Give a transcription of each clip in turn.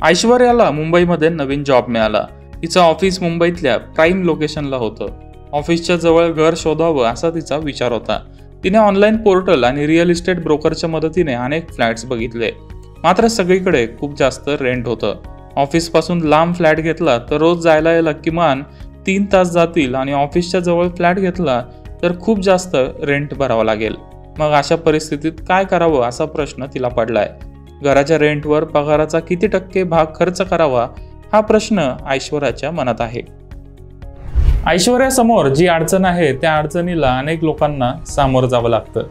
ऐश्वर्याला मुंबईमध्ये नवीन जॉब मिळाला। तिचं ऑफिस मुंबईतल्या प्राईम लोकेशनला होतं। ऑफिसच्या जवळ घर शोधावं असा तिचा विचार होता। तिने ऑनलाईन पोर्टल आणि रिअल इस्टेट ब्रोकरच्या मदतीने अनेक फ्लॅट्स बघितले, मात्र सगळीकडे खूप जास्त रेंट होतं। ऑफिसपासून लांब फ्लॅट घेतला तर रोज जायला यायला किमान 3 तास जातील आणि ऑफिसच्या जवळ फ्लॅट घेतला तर खूप जास्त रेंट भरावा लागेल। मग अशा परिस्थितीत काय करावं असा प्रश्न तिला पडलाय। घराच्या रेंटवर पगाराचा किती टक्के भाग खर्च करावा हा प्रश्न ऐश्वर्याच्या मनात आहे। ऐश्वर्यासमोर जी अडचण आहे त्या अडचणीला अनेक लोकांना सामोरं जावं लागतं।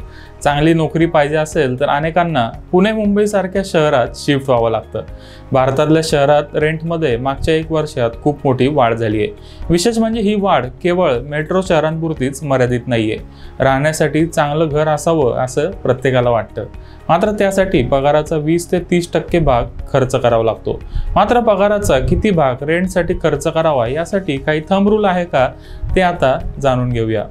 चांगली नोकरी पाहिजे असेल तर अनेकांना पुणे मुंबई सारख्या शहरात शिफ्ट व्हावं लागतं। भारतातल्या शहरात रेंटमध्ये मागच्या 1 वर्षात खूप मोठी वाढ झाली आहे। विशेष म्हणजे ही वाढ केवळ मेट्रो शहरांपुरतीच मर्यादित नाहीये। राहण्यासाठी चांगलं घर असावं असं प्रत्येकाला वाटतं, मात्र त्यासाठी पगाराचा 20 ते 30% भाग खर्च करावा लागतो। मात्र पगाराचा किती भाग रेंटसाठी खर्च करावा यासाठी काही थंब रूल आहे का ते आता जाणून घेऊया।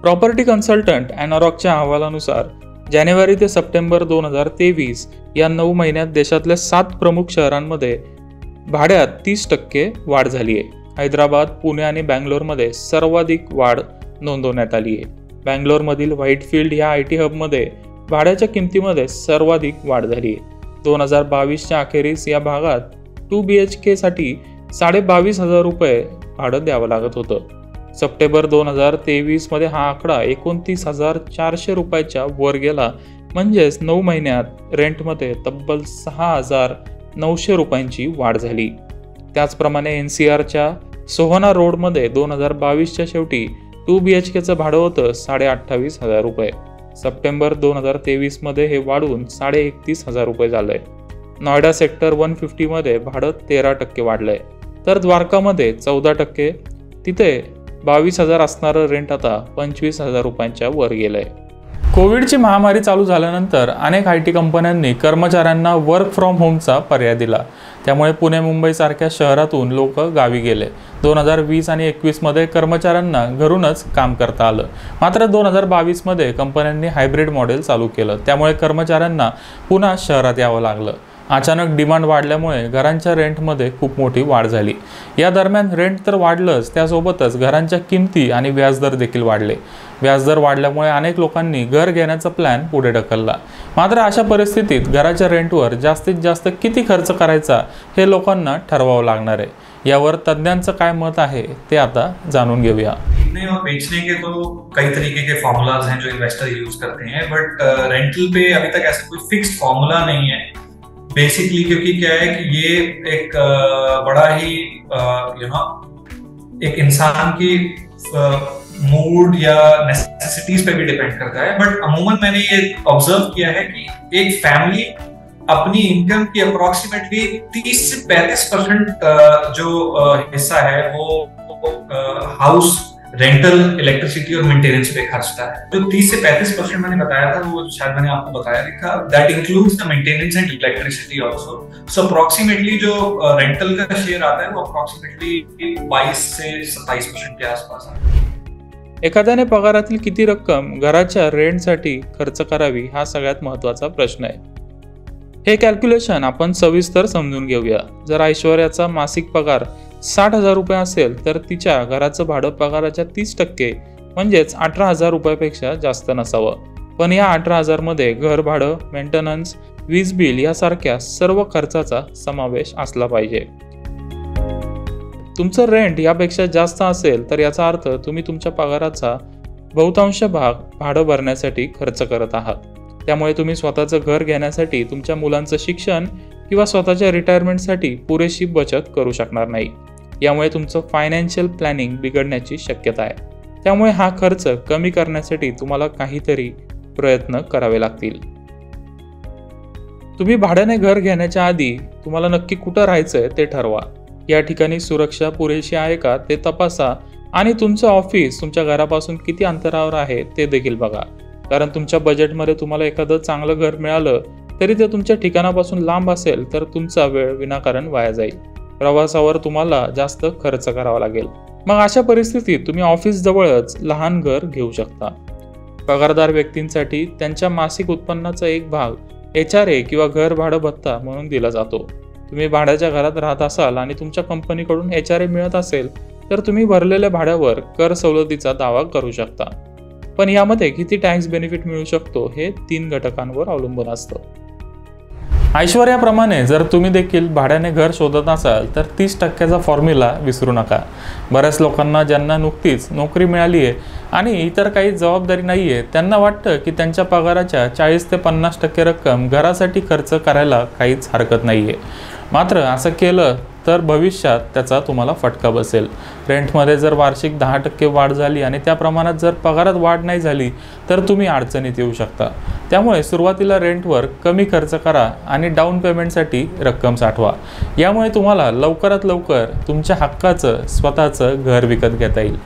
प्रॉपर्टी कन्सल्टंट एनॉरॉकच्या अहवालानुसार जानेवारी ते सप्टेंबर 2023 या 9 महिन्यात देशातल्या 7 प्रमुख शहरांमध्ये भाड्यात 30% वाढ झाली आहे। हैदराबाद, पुणे आणि बँगलोरमध्ये सर्वाधिक वाढ नोंदवण्यात आली आहे। बँगलोरमधील व्हाईटफील्ड या IT हबमध्ये भाड्याच्या किमतीमध्ये सर्वाधिक वाढ झाली आहे। 2022च्या अखेरीस या भागात 2 BHK साठी 22,500 रुपये भाडं द्यावं लागत होतं। सप्टेंबर 2023 मध्ये हा आकडा 29,400 रुपयाच्या वर गेला, म्हणजेच 9 महिन्यात रेंटमध्ये तब्बल 6,900 रुपयांची वाढ झाली। त्याचप्रमाणे NCRच्या सोहना रोडमध्ये 2022च्या शेवटी 2 BHKचं भाडं होतं 28,500 रुपये। सप्टेंबर 2023 मध्ये हे वाढून 31,500 रुपये झालंय। नोएडा सेक्टर 150 मध्ये भाडं 13% वाढलंय, तर द्वारकामध्ये 14%, तिथे 22,000 असणारं रेंट आता 25,000 रुपयांच्या वर गेलंय। कोविडची महामारी चालू झाल्यानंतर अनेक IT कंपन्यांनी कर्मचाऱ्यांना वर्क फ्रॉम होमचा पर्याय दिला। त्यामुळे पुणे मुंबई सारख्या शहरातून लोक गावी गेले। 2020 आणि 21 मध्ये कर्मचाऱ्यांना घरूनच काम करता आलं, मात्र 2022 मध्ये कंपन्यांनी हायब्रिड मॉडेल चालू केलं। त्यामुळे कर्मचाऱ्यांना पुन्हा शहरात यावं लागलं। अचानक डिमांड वाढल्यामुळे घरांच्या रेंटमध्ये खूप मोठी वाढ झाली। या दरम्यान रेंट तर वाढलंच, त्यासोबतच घरांच्या किमती आणि व्याजदर देखील वाढले। व्याजदर वाढल्यामुळे अनेक लोकांनी घर घेण्याचा प्लॅन पुढे ढकलला। मात्र अशा परिस्थितीत घराच्या रेंटवर जास्तीत जास्त किती खर्च करायचा हे लोकांना ठरवावं लागणार आहे। यावर तज्ञांचं काय मत आहे ते आता जाणून घेऊया। खरीदने और बेचने के तो कई तरीके के फॉर्मूलाज हैं जो इन्वेस्टर यूज करते हैं, बट रेंटल पे अभी तक ऐसा कोई फिक्स्ड फॉर्मूला नहीं है। बेसिकली क्योंकि क्या है कि ये एक बड़ा ही एक इंसान की मूड या नेसेसिटीज पे भी डिपेंड करता है। बट अमूमन मैंने ये ऑब्जर्व किया है कि एक फैमिली अपनी इनकम की अप्रोक्सीमेटली 30 से 35% जो हिस्सा है वो हाउस रेंटल, इलेक्ट्रिसिटी और मेंटेनेंस पे खर्चता है। जो 30 से 35% मैंने बताया था वो शायद मैंने आपको बताया लिखा, that includes the maintenance end electricity also. So approximately जो रेंटल का शेयर आता है वो अप्रोक्सीमेटली 22 से 27% के आसपास आता है। एखाद्याने पगारातील किती रक्कम घराच्या रेंटसाठी खर्च करावी हा सगळ्यात महत्त्वाचा प्रश्न आहे। हे कॅल्क्युलेशन आपण सविस्तर समजून घेऊया। जर ऐश्वर्याचा मासिक पगार 60,000 रुपये असेल तर तिच्या घराचं भाडं पगाराच्या 30% म्हणजेच 18,000 रुपयापेक्षा जास्त नसावं। पण या 18,000 मध्ये घर भाडं, मेंटेनन्स, वीज बिल यासारख्या सर्व खर्चाचा समावेश असला पाहिजे। तुमचं रेंट यापेक्षा जास्त असेल तर याचा अर्थ तुम्ही तुमच्या पगाराचा बहुतांश भाग भाडं भरण्यासाठी खर्च करत आहात। त्यामुळे तुम्ही स्वतःचं घर घेण्यासाठी, तुमच्या मुलांचं शिक्षण किंवा स्वतःच्या रिटायरमेंटसाठी पुरेशी बचत करू शकणार नाही। यामुळे तुमचं फायनान्शियल प्लॅनिंग बिघडण्याची शक्यता आहे। त्यामुळे हा खर्च कमी करण्यासाठी तुम्हाला काहीतरी प्रयत्न करावे लागतील। तुम्ही भाड्याने घर घेण्याच्या आधी तुम्हाला नक्की कुठं राहायचंय ते ठरवा। या ठिकाणी सुरक्षा पुरेशी आहे का ते तपासा आणि तुमचं ऑफिस तुमच्या घरापासून किती अंतरावर आहे ते देखील बघा। कारण तुमच्या बजेटमध्ये तुम्हाला एखादं चांगलं घर मिळालं तरी ते तुमच्या ठिकाणापासून लांब असेल तर तुमचा वेळ विनाकारण वाया जाईल। प्रवासावर तुम्हाला जास्त खर्च करावा लागेल। मग अशा परिस्थितीत तुम्ही ऑफिस जवळच लहान घर घेऊ शकता। पगारदार व्यक्तींसाठी त्यांच्या मासिक उत्पन्नाचा एक भाग HRA किंवा घर भाडं भत्ता म्हणून दिला जातो. तुम्ही भाड्याच्या घरात राहत असाल आणि तुमच्या कंपनीकडून HRA मिळत असेल तर तुम्ही भरलेल्या भाड्यावर कर सवलतीचा दावा करू शकता. पण यामध्ये किती टॅक्स बेनिफिट मिळू शकतो हे 3 घटकांवर अवलंबून असतं. ऐश्वर्याप्रमाणे जर तुम्ही देखील भाड्याने घर शोधत असाल तर 30% फॉर्म्युला विसरू नका. बऱ्याच लोकांना ज्यांना नुकतीच नोकरी मिळाली आहे आणि इतर काही जबाबदारी नाही आहे त्यांना वाटतं की त्यांच्या पगाराच्या 40 ते 50% रक्कम घरासाठी खर्च करायला काहीच हरकत नाही आहे. मात्र असं केलं तर भविष्यात त्याचा तुम्हाला फटका बसेल. रेंटमध्ये जर वार्षिक 10% वाढ झाली आणि त्या प्रमाणात जर पगारात वाढ नाही झाली तर तुम्ही अडचणीत येऊ शकता. त्यामुळे सुरुवातीला रेंटवर कमी खर्च करा आणि डाऊन पेमेंटसाठी रक्कम साठवा. यामुळे तुम्हाला लवकरात लवकर तुमच्या हक्काचं स्वतःचं घर विकत घेता येईल.